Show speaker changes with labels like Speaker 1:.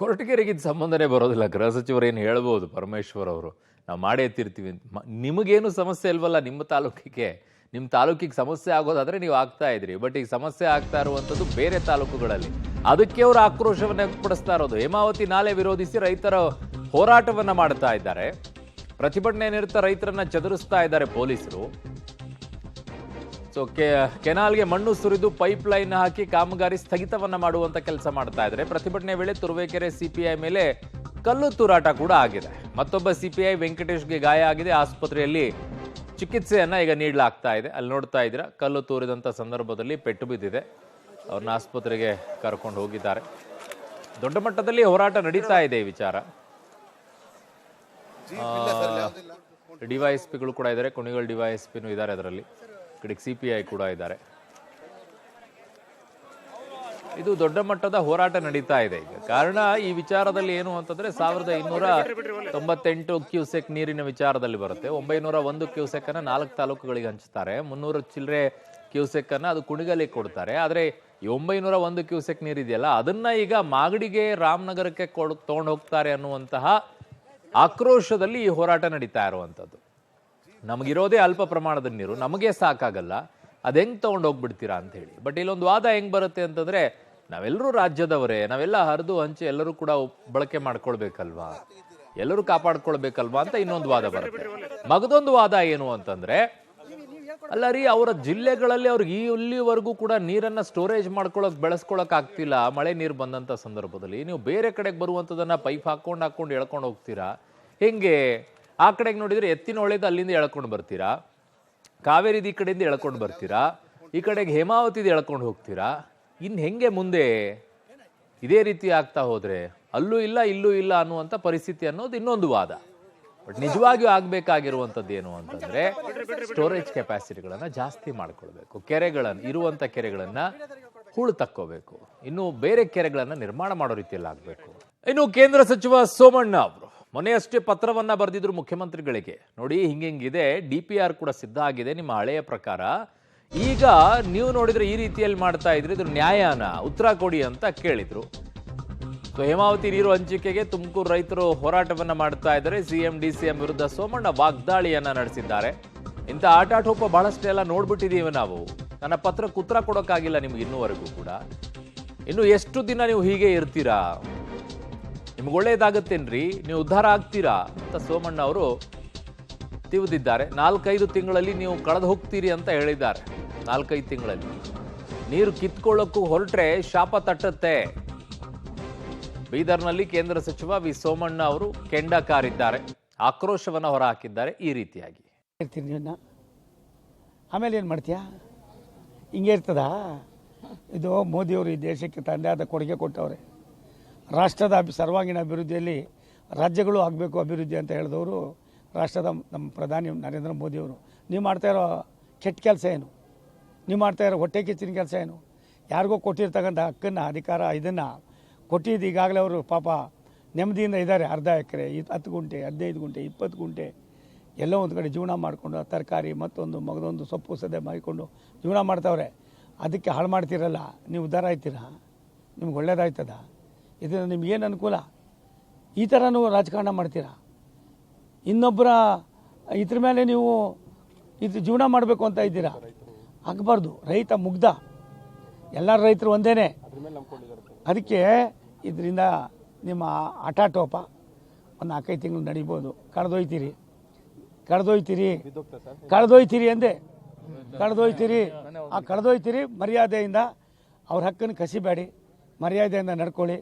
Speaker 1: ಕೊರಟಗೆರೆಗಿದ್ದ ಸಂಬಂಧನೇ ಬರೋದಿಲ್ಲ. ಗೃಹ ಸಚಿವರು ಏನು ಹೇಳ್ಬೋದು ಪರಮೇಶ್ವರ್ ಅವರು, ನಾವು ಮಾಡೇ ಎತ್ತಿರ್ತೀವಿ ಅಂತ. ನಿಮಗೇನು ಸಮಸ್ಯೆ ಇಲ್ವಲ್ಲ ನಿಮ್ಮ ತಾಲೂಕಿಗೆ. ನಿಮ್ಮ ತಾಲೂಕಿಗೆ ಸಮಸ್ಯೆ ಆಗೋದಾದ್ರೆ ನೀವು ಆಗ್ತಾ ಇದ್ರಿ. ಬಟ್ ಈಗ ಸಮಸ್ಯೆ ಆಗ್ತಾ ಇರುವಂಥದ್ದು ಬೇರೆ ತಾಲೂಕುಗಳಲ್ಲಿ. ಅದಕ್ಕೆ ಅವರು ಆಕ್ರೋಶವನ್ನು ವ್ಯಕ್ತಪಡಿಸ್ತಾ ಇರೋದು. ಹೇಮಾವತಿ ನಾಲೆ ವಿರೋಧಿಸಿ ರೈತರ ಹೋರಾಟವನ್ನ ಮಾಡ್ತಾ ಇದ್ದಾರೆ. ಪ್ರತಿಭಟನೆ ನಿರತ ರೈತರನ್ನ ಚದುರಿಸ್ತಾ ಇದ್ದಾರೆ ಪೊಲೀಸರು. ಸೊ ಕೆನಾಲ್ಗೆ ಮಣ್ಣು ಸುರಿದು ಪೈಪ್ ಲೈನ್ ಹಾಕಿ ಕಾಮಗಾರಿ ಸ್ಥಗಿತವನ್ನ ಮಾಡುವಂತ ಕೆಲಸ ಮಾಡ್ತಾ ಇದ್ದಾರೆ. ಪ್ರತಿಭಟನೆ ವೇಳೆ ತುರುವೇಕೆರೆ ಸಿಪಿಐ ಮೇಲೆ ಕಲ್ಲು ತೂರಾಟ ಕೂಡ ಆಗಿದೆ. ಮತ್ತೊಬ್ಬ ಸಿಪಿಐ ವೆಂಕಟೇಶ್ಗೆ ಗಾಯ ಆಗಿದೆ. ಆಸ್ಪತ್ರೆಯಲ್ಲಿ ಚಿಕಿತ್ಸೆಯನ್ನ ಈಗ ನೀಡಲಾಗ್ತಾ ಇದೆ. ಅಲ್ಲಿ ನೋಡ್ತಾ ಇದ್ದೀರಾ, ಕಲ್ಲು ತೂರಿದಂತ ಸಂದರ್ಭದಲ್ಲಿ ಪೆಟ್ಟು ಬಿದ್ದಿದೆ. ಅವ್ರನ್ನ ಆಸ್ಪತ್ರೆಗೆ ಕರ್ಕೊಂಡು ಹೋಗಿದ್ದಾರೆ. ದೊಡ್ಡ ಮಟ್ಟದಲ್ಲಿ ಹೋರಾಟ ನಡೀತಾ ಇದೆ ಈ ವಿಚಾರ. ಡಿವೈಎಸ್ಪಿಗಳು ಕೂಡ ಇದ್ದಾರೆ. ಕುಣಿಗಲ್ ಡಿವೈಎಸ್ಪಿನೂ ಇದ್ದಾರೆ ಅದರಲ್ಲಿ. ಕಡೆಗೆ ಸಿಪಿಐ ಕೂಡ ಇದ್ದಾರೆ. ಇದು ದೊಡ್ಡ ಮಟ್ಟದ ಹೋರಾಟ ನಡೀತಾ ಇದೆ ಈಗ. ಕಾರಣ ಈ ವಿಚಾರದಲ್ಲಿ ಏನು ಅಂತಂದ್ರೆ 1298 ಕ್ಯೂಸೆಕ್ ನೀರಿನ ವಿಚಾರದಲ್ಲಿ ಬರುತ್ತೆ. 901 ಕ್ಯೂಸೆಕ್ ಅನ್ನ 4 ತಾಲೂಕುಗಳಿಗೆ ಹಂಚ್ತಾರೆ. 300 ಚಿಲ್ಲರೆ ಕ್ಯೂಸೆಕ್ ಅನ್ನ ಅದು ಕುಣಿಗಲಿಗೆ ಕೊಡ್ತಾರೆ. ಆದ್ರೆ ಈ 901 ಕ್ಯೂಸೆಕ್ ನೀರಿದೆಯಲ್ಲ, ಅದನ್ನ ಈಗ ಮಾಗಡಿಗೆ, ರಾಮನಗರಕ್ಕೆ ತಗೊಂಡು ಹೋಗ್ತಾರೆ ಅನ್ನುವಂತಹ ಆಕ್ರೋಶದಲ್ಲಿ ಈ ಹೋರಾಟ ನಡೀತಾ ಇರುವಂತದ್ದು. ನಮಗಿರೋದೇ ಅಲ್ಪ ಪ್ರಮಾಣದ ನೀರು, ನಮಗೆ ಸಾಕಾಗಲ್ಲ, ಅದ್ ಹೆಂಗ್ ತಗೊಂಡು ಹೋಗ್ಬಿಡ್ತೀರಾ ಅಂತ ಹೇಳಿ. ಬಟ್ ಇಲ್ಲೊಂದು ವಾದ ಹೆಂಗ್ ಬರುತ್ತೆ ಅಂತಂದ್ರೆ, ನಾವೆಲ್ಲರೂ ರಾಜ್ಯದವರೇ, ನಾವೆಲ್ಲ ಹರಿದು ಹಂಚಿ ಎಲ್ಲರೂ ಕೂಡ ಬಳಕೆ ಮಾಡ್ಕೊಳ್ಬೇಕಲ್ವಾ, ಎಲ್ಲರೂ ಕಾಪಾಡ್ಕೊಳ್ಬೇಕಲ್ವಾ ಅಂತ ಇನ್ನೊಂದು ವಾದ ಬರುತ್ತೆ. ಮಗದೊಂದು ವಾದ ಏನು ಅಂತಂದ್ರೆ, ಅಲ್ಲ ರೀ, ಅವರ ಜಿಲ್ಲೆಗಳಲ್ಲಿ ಅವ್ರಿಗೆ ಇಲ್ಲಿವರೆಗೂ ಕೂಡ ನೀರನ್ನ ಸ್ಟೋರೇಜ್ ಬೆಳೆಸ್ಕೊಳಕ್ ಆಗ್ತಿಲ್ಲ. ಮಳೆ ನೀರು ಬಂದಂತ ಸಂದರ್ಭದಲ್ಲಿ ನೀವು ಬೇರೆ ಕಡೆಗೆ ಬರುವಂತದನ್ನ ಪೈಪ್ ಹಾಕೊಂಡು ಎಳ್ಕೊಂಡು ಹೋಗ್ತೀರಾ ಹೆಂಗೆ? ಆ ಕಡೆಗೆ ನೋಡಿದ್ರೆ ಎತ್ತಿನ ಹೊಳೆದು ಅಲ್ಲಿಂದ ಎಳ್ಕೊಂಡು ಬರ್ತೀರಾ, ಕಾವೇರಿದ ಈ ಕಡೆಯಿಂದ ಎಳ್ಕೊಂಡು ಬರ್ತೀರಾ, ಈ ಕಡೆಗೆ ಹೇಮಾವತಿದ ಎಳ್ಕೊಂಡು ಹೋಗ್ತೀರಾ. ಇನ್ ಹೆಂಗೆ ಮುಂದೆ ಇದೇ ರೀತಿ ಆಗ್ತಾ ಹೋದ್ರೆ? ಅಲ್ಲೂ ಇಲ್ಲ ಇಲ್ಲೂ ಇಲ್ಲ ಅನ್ನುವಂಥ ಪರಿಸ್ಥಿತಿ ಅನ್ನೋದು ಇನ್ನೊಂದು ವಾದ. ಬಟ್ ನಿಜವಾಗಿಯೂ ಆಗ್ಬೇಕಾಗಿರುವಂಥದ್ದು ಏನು ಅಂತಂದ್ರೆ, ಸ್ಟೋರೇಜ್ ಕೆಪಾಸಿಟಿಗಳನ್ನ ಜಾಸ್ತಿ ಮಾಡ್ಕೊಳ್ಬೇಕು. ಇರುವಂತ ಕೆರೆಗಳನ್ನ ಹೂಳು ತಕ್ಕೋಬೇಕು. ಇನ್ನು ಬೇರೆ ಕೆರೆಗಳನ್ನ ನಿರ್ಮಾಣ ಮಾಡೋ ರೀತಿಯಲ್ಲಿ ಆಗ್ಬೇಕು. ಇನ್ನು ಕೇಂದ್ರ ಸಚಿವ ಸೋಮಣ್ಣ ಅವರು ಮೊನ್ನೆಯಷ್ಟೇ ಪತ್ರವನ್ನ ಬರೆದಿದ್ರು ಮುಖ್ಯಮಂತ್ರಿಗಳಿಗೆ. ನೋಡಿ, ಹಿಂಗಿದೆ, DPR ಕೂಡ ಸಿದ್ಧ ಆಗಿದೆ ನಿಮ್ಮ ಹಳೆಯ ಪ್ರಕಾರ. ಈಗ ನೀವು ನೋಡಿದ್ರೆ ಈ ರೀತಿಯಲ್ಲಿ ಮಾಡ್ತಾ ಇದ್ರಿ, ಇದ್ರ ನ್ಯಾಯನ ಉತ್ತರ ಕೊಡಿ ಅಂತ ಕೇಳಿದ್ರು. ಸೊ ಹೇಮಾವತಿ ನೀರು ಹಂಚಿಕೆಗೆ ತುಮಕೂರು ರೈತರು ಹೋರಾಟವನ್ನ ಮಾಡ್ತಾ ಇದ್ದಾರೆ. CM DCM ವಿರುದ್ಧ ಸೋಮಣ್ಣ ವಾಗ್ದಾಳಿಯನ್ನ ನಡೆಸಿದ್ದಾರೆ. ಇಂಥ ಆಟಾಟೋಪ ಬಹಳಷ್ಟೆಲ್ಲ ನೋಡ್ಬಿಟ್ಟಿದೀವಿ ನಾವು. ನನ್ನ ಪತ್ರಕ್ಕೆ ಉತ್ತರ ಕೊಡೋಕ್ಕಾಗಿಲ್ಲ ನಿಮ್ಗೆ ಇನ್ನೂವರೆಗೂ ಕೂಡ. ಇನ್ನು ಎಷ್ಟು ದಿನ ನೀವು ಹೀಗೆ ಇರ್ತೀರಾ? ನಿಮ್ಗೆ ಒಳ್ಳೇದಾಗತ್ತೇನ್ರಿ? ನೀವು ಉದ್ಧಾರ ಆಗ್ತೀರಾ ಅಂತ ಸೋಮಣ್ಣ ಅವರು ತಿವಿದಿದ್ದಾರೆ. 4-5 ತಿಂಗಳಲ್ಲಿ ನೀವು ಕಳೆದು ಹೋಗ್ತೀರಿ ಅಂತ ಹೇಳಿದ್ದಾರೆ. 4-5 ತಿಂಗಳಲ್ಲಿ ನೀರು ಕಿತ್ಕೊಳ್ಳೋಕ್ಕೂ ಹೊರಟ್ರೆ ಶಾಪ ತಟ್ಟತ್ತೆ. ಬೀದರ್ನಲ್ಲಿ ಕೇಂದ್ರ ಸಚಿವ ವಿ ಸೋಮಣ್ಣ ಅವರು ಕೆಂಡ ಕಾರಿದ್ದಾರೆ. ಆಕ್ರೋಶವನ್ನ ಹೊರಹಾಕಿದ್ದಾರೆ ಈ ರೀತಿಯಾಗಿ.
Speaker 2: ಆಮೇಲೆ ಏನು ಮಾಡ್ತೀಯಾ? ಹಿಂಗೆ ಇರ್ತದ ಇದು? ಮೋದಿಯವರು ಈ ದೇಶಕ್ಕೆ ತಂದೆ ಆದ ಕೊಡುಗೆ ಕೊಟ್ಟವ್ರೆ. ರಾಷ್ಟ್ರದ ಸರ್ವಾಂಗೀಣ ಅಭಿವೃದ್ಧಿಯಲ್ಲಿ ರಾಜ್ಯಗಳು ಆಗಬೇಕು ಅಭಿವೃದ್ಧಿ ಅಂತ ಹೇಳಿದವರು ರಾಷ್ಟ್ರದ ನಮ್ಮ ಪ್ರಧಾನಿ ನರೇಂದ್ರ ಮೋದಿಯವರು. ನೀವು ಮಾಡ್ತಾ ಇರೋ ಕೆಟ್ಟ ಕೆಲಸ ಏನು? ನೀವು ಮಾಡ್ತಾ ಇರೋ ಹೊಟ್ಟೆ ಕಿಚ್ಚಿನ ಕೆಲಸ ಏನು? ಯಾರಿಗೋ ಕೊಟ್ಟಿರ್ತಕ್ಕಂಥ ಹಕ್ಕನ್ನು, ಅಧಿಕಾರ, ಇದನ್ನು ಕೊಟ್ಟಿದ್ದು ಈಗಾಗಲೇ ಅವರು ಪಾಪ ನೆಮ್ಮದಿಯಿಂದ ಇದ್ದಾರೆ. ಅರ್ಧ ಎಕರೆ, 10 ಗುಂಟೆ, 15 ಗುಂಟೆ, 20 ಗುಂಟೆ ಎಲ್ಲೋ ಒಂದು ಕಡೆ ಜೀವನ ಮಾಡಿಕೊಂಡು ತರಕಾರಿ ಮತ್ತೊಂದು ಮಗದೊಂದು ಸೊಪ್ಪು ಸದ್ದೆ ಮಾಡಿಕೊಂಡು ಜೀವನ ಮಾಡ್ತಾವ್ರೆ. ಅದಕ್ಕೆ ಹಾಳು ಮಾಡ್ತೀರಲ್ಲ, ನೀವು ಉದ್ಧಾರ ಆಯ್ತೀರಾ? ನಿಮ್ಗೆ ಒಳ್ಳೇದಾಯ್ತದ? ಇದರಿಂದ ನಿಮ್ಗೇನು ಅನುಕೂಲ? ಈ ಥರನೂ ರಾಜಕಾರಣ ಮಾಡ್ತೀರಾ? ಇನ್ನೊಬ್ಬರ ಇದ್ರ ಮೇಲೆ ನೀವು ಇದು ಜೀವನ ಮಾಡಬೇಕು ಅಂತ ಇದ್ದೀರಾ? ಆಗಬಾರ್ದು. ರೈತ ಮುಗ್ಧ, ಎಲ್ಲ ರೈತರು ಒಂದೇನೆ. ಅದಕ್ಕೆ ಇದರಿಂದ ನಿಮ್ಮ ಆಟಾಟೋಪ ಒಂದು 4-5 ತಿಂಗಳು ನಡೀಬೋದು. ಕಳೆದೊಯ್ತೀರಿ ಅಂದೆ. ಕಳೆದೊಯ್ತೀರಿ. ಮರ್ಯಾದೆಯಿಂದ ಅವ್ರ ಹಕ್ಕನ್ನು ಕಸಿಬೇಡಿ, ಮರ್ಯಾದೆಯಿಂದ ನಡ್ಕೊಳ್ಳಿ.